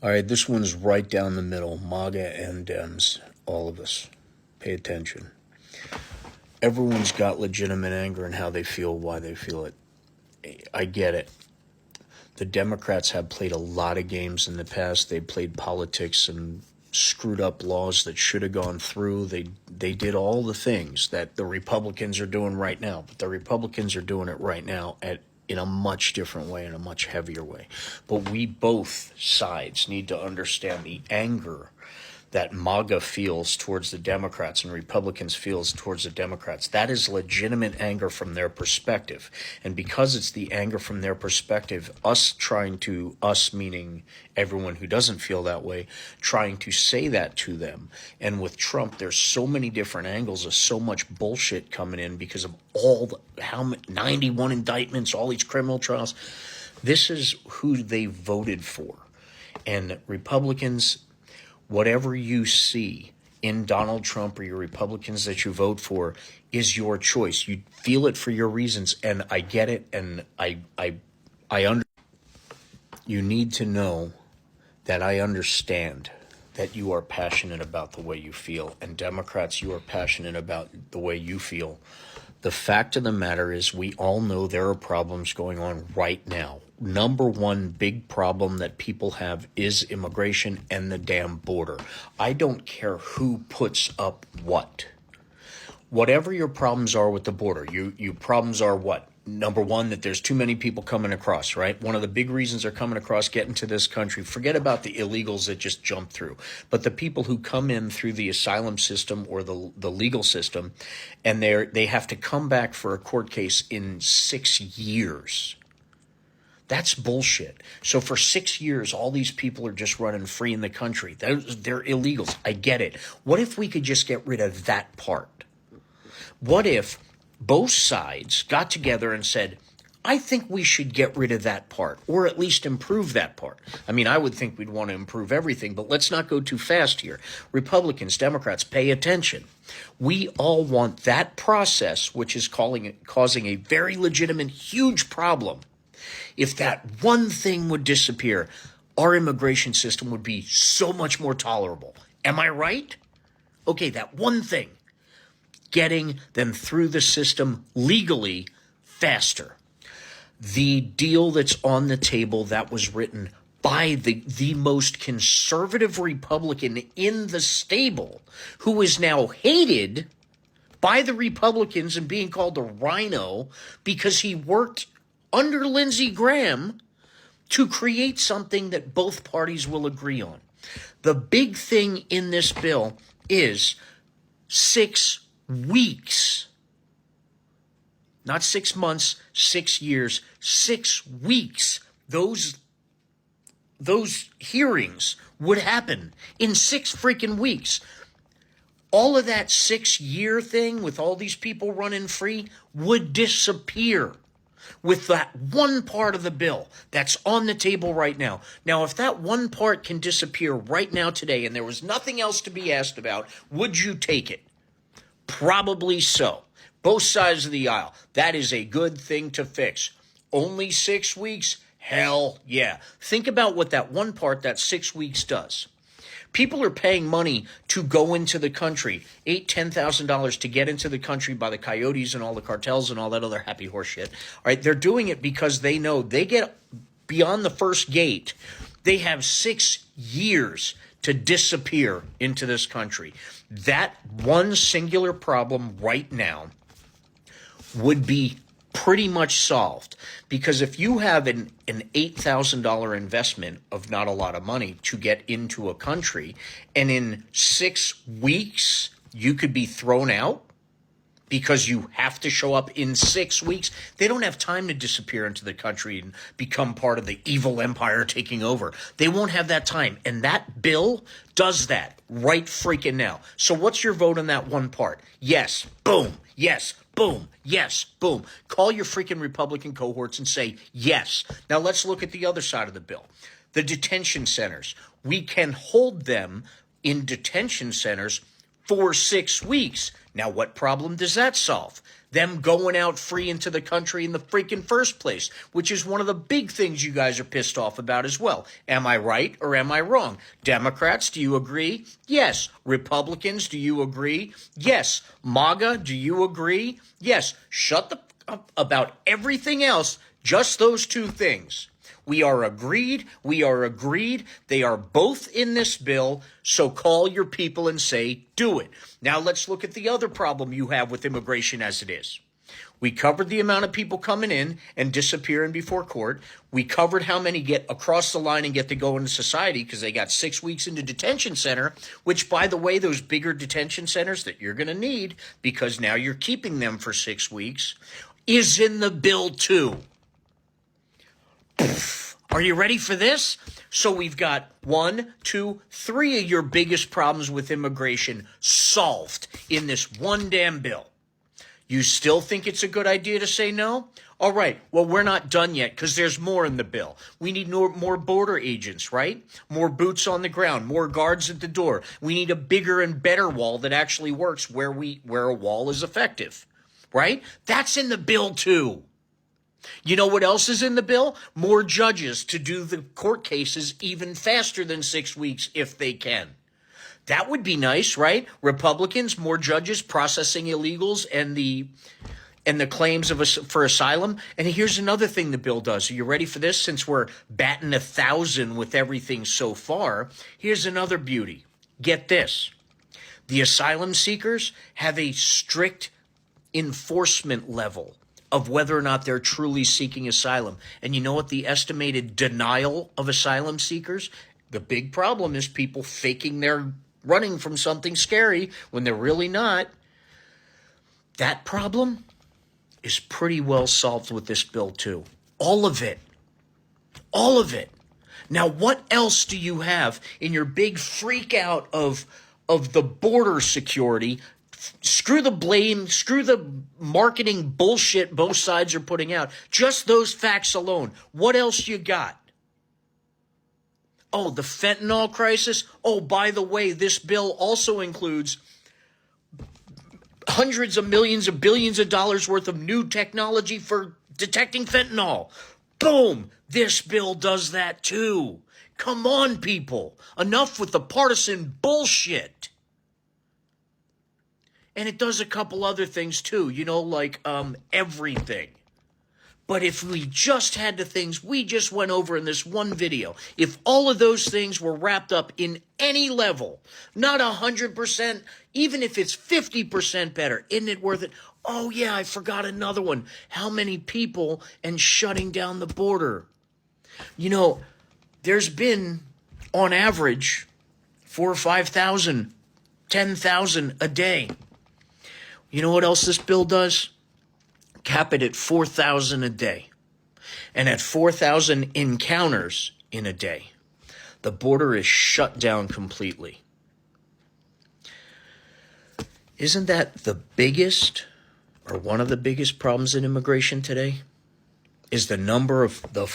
All right, this one's right down the middle. MAGA and Dems, all of us. Pay attention. Everyone's got legitimate anger in how they feel, why they feel it. I get it. The Democrats have played a lot of games in the past. They played politics and screwed up laws that should have gone through. They did all the things that the Republicans are doing right now, but the Republicans are doing it right now in a much different way, in a much heavier way. But we both sides need to understand the anger that MAGA feels towards the Democrats and Republicans feels towards the Democrats. That is legitimate anger from their perspective. And because it's the anger from their perspective, us meaning everyone who doesn't feel that way, trying to say that to them. And with Trump, there's so many different angles of so much bullshit coming in because of how many 91 indictments, all these criminal trials. This is who they voted for. And Republicans, whatever you see in Donald Trump or your Republicans that you vote for is your choice. You feel it for your reasons, and I get it, and I you need to know that I understand that you are passionate about the way you feel, and Democrats, you are passionate about the way you feel. The fact of the matter is we all know there are problems going on right now. Number one big problem that people have is immigration and the damn border. I don't care who puts up what. Whatever your problems are with the border, your problems are what? Number one, that there's too many people coming across, right? One of the big reasons they're coming across, getting to this country, forget about the illegals that just jump through, but the people who come in through the asylum system or the legal system, and they have to come back for a court case in 6 years. That's bullshit. So for 6 years, all these people are just running free in the country. They're illegals. I get it. What if we could just get rid of that part? What if both sides got together and said, I think we should get rid of that part, or at least improve that part. I mean, I would think we'd want to improve everything, but let's not go too fast here. Republicans, Democrats, pay attention. We all want that process, which is causing a very legitimate, huge problem. If that one thing would disappear, our immigration system would be so much more tolerable. Am I right? Okay, that one thing. Getting them through the system legally faster. The deal that's on the table that was written by the most conservative Republican in the stable, who is now hated by the Republicans and being called a rhino because he worked under Lindsey Graham to create something that both parties will agree on. The big thing in this bill is 6 weeks, not 6 months, 6 years, 6 weeks. Those hearings would happen in 6 freaking weeks. All of that 6-year thing with all these people running free would disappear with that one part of the bill that's on the table right now. Now, if that one part can disappear right now today and there was nothing else to be asked about, would you take it? Probably so. Both sides of the aisle. That is a good thing to fix. Only 6 weeks? Hell yeah. Think about what that one part, that 6 weeks does. People are paying money to go into the country, $8,000, $10,000 to get into the country by the coyotes and all the cartels and all that other happy horse shit. All right, they're doing it because they know they get beyond the first gate. They have 6 years to disappear into this country. That one singular problem right now would be pretty much solved. Because if you have an $8,000 investment of not a lot of money to get into a country, and in 6 weeks you could be thrown out because you have to show up in 6 weeks, they don't have time to disappear into the country and become part of the evil empire taking over. They won't have that time. And that bill does that right freaking now. So what's your vote on that one part? Yes. Boom. Yes. Boom. Yes. Boom. Call your freaking Republican cohorts and say yes. Now let's look at the other side of the bill. The detention centers. We can hold them in detention centers for 6 weeks. Now, what problem does that solve? Them going out free into the country in the freaking first place, which is one of the big things you guys are pissed off about as well. Am I right or am I wrong? Democrats, do you agree? Yes. Republicans, do you agree? Yes. MAGA, do you agree? Yes. Shut the up about everything else, just those two things. We are agreed. We are agreed. They are both in this bill. So call your people and say, do it. Now let's look at the other problem you have with immigration as it is. We covered the amount of people coming in and disappearing before court. We covered how many get across the line and get to go into society because they got 6 weeks into detention center, which, by the way, those bigger detention centers that you're going to need because now you're keeping them for 6 weeks is in the bill too. Are you ready for this? So we've got 1, 2, 3 of your biggest problems with immigration solved in this one damn bill. You still think it's a good idea to say no? All right, well, we're not done yet because there's more in the bill. We need more border agents, right? More boots on the ground, more guards at the door. We need a bigger and better wall that actually works where a wall is effective, right? That's in the bill too. You know what else is in the bill? More judges to do the court cases even faster than 6 weeks if they can. That would be nice, right? Republicans, more judges processing illegals and the claims for asylum. And here's another thing the bill does. Are you ready for this? Since we're batting 1,000 with everything so far, here's another beauty. Get this. The asylum seekers have a strict enforcement level of whether or not they're truly seeking asylum. And you know what the estimated denial of asylum seekers? The big problem is people faking they're running from something scary when they're really not. That problem is pretty well solved with this bill too. All of it. All of it. Now, what else do you have in your big freak out of the border security? Screw the blame, screw the marketing bullshit both sides are putting out. Just those facts alone. What else you got? Oh, the fentanyl crisis. Oh, by the way, this bill also includes hundreds of millions of billions of dollars worth of new technology for detecting fentanyl. Boom. This bill does that too. Come on, people. Enough with the partisan bullshit. And it does a couple other things too, like everything. But if we just had the things we just went over in this one video, if all of those things were wrapped up in any level, not 100%, even if it's 50% better, isn't it worth it? Oh yeah, I forgot another one. How many people and shutting down the border? There's been, on average, 4,000 or 5,000, 10,000 a day. You know what else this bill does? Cap it at 4,000 a day. And at 4,000 encounters in a day, the border is shut down completely. Isn't that the biggest or one of the biggest problems in immigration today? Is the number of the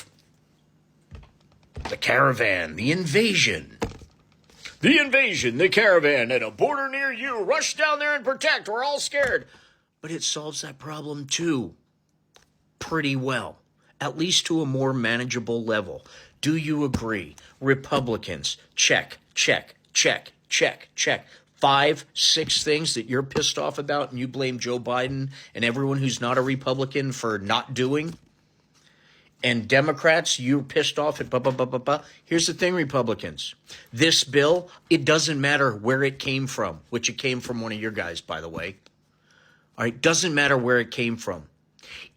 caravan, the invasion. The invasion, the caravan at a border near you. Rush down there and protect. We're all scared. But it solves that problem too. Pretty well. At least to a more manageable level. Do you agree? Republicans, check, check, check, check, check. 5, 6 things that you're pissed off about and you blame Joe Biden and everyone who's not a Republican for not doing. And Democrats, you're pissed off at blah, blah, blah, blah, blah. Here's the thing, Republicans. This bill, it doesn't matter where it came from, which it came from one of your guys, by the way. All right, doesn't matter where it came from.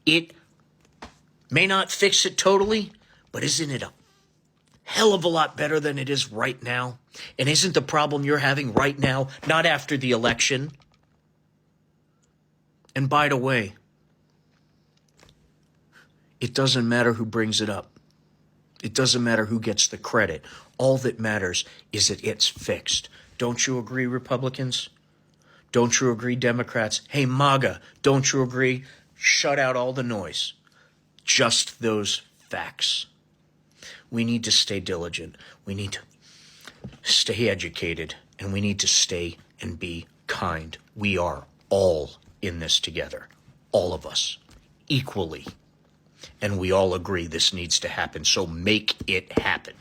It may not fix it totally, but isn't it a hell of a lot better than it is right now? And isn't the problem you're having right now not after the election? And by the way, it doesn't matter who brings it up. It doesn't matter who gets the credit. All that matters is that it's fixed. Don't you agree, Republicans? Don't you agree, Democrats? Hey, MAGA, don't you agree? Shut out all the noise. Just those facts. We need to stay diligent. We need to stay educated. And we need to stay and be kind. We are all in this together, all of us, equally. And we all agree this needs to happen. So make it happen.